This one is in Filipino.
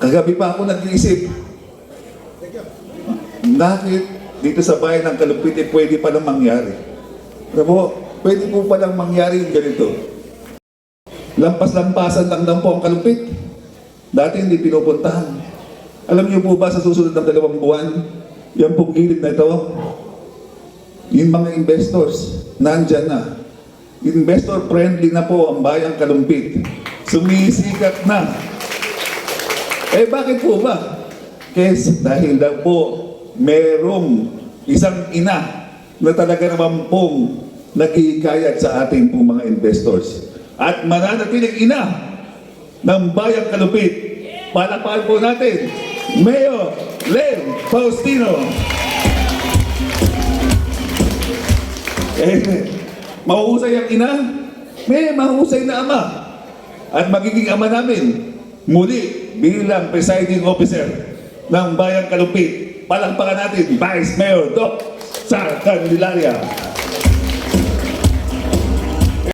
Kagabi pa ako nag-iisip, bakit dito sa bayan ng Kalumpit pwede palang mangyari? Alam mo, pwede po palang mangyari yung ganito. Lampas-lampasan lang po ang Kalumpit. Dati hindi pinupuntahan. Alam niyo po ba sa susunod ng 2 buwan, yung pong gilid na ito, yung mga investors, nandyan na. Investor friendly na po ang bayang Kalumpit. Sumisikat na. Eh bakit po ba? Kasi dahil daw po merong isang ina na talaga naman pong nag-iikayat sa ating pong mga investors. At mananatiling ina ng bayang Kalumpit. Palakpakan po natin, Mayor Len Faustino. Mahusay ang ina, may mahusay na ama. At magiging ama namin muli bilang presiding officer ng Bayang Kalumpit. Palakpakan natin, Vice Mayor Doc Sar Candelaria.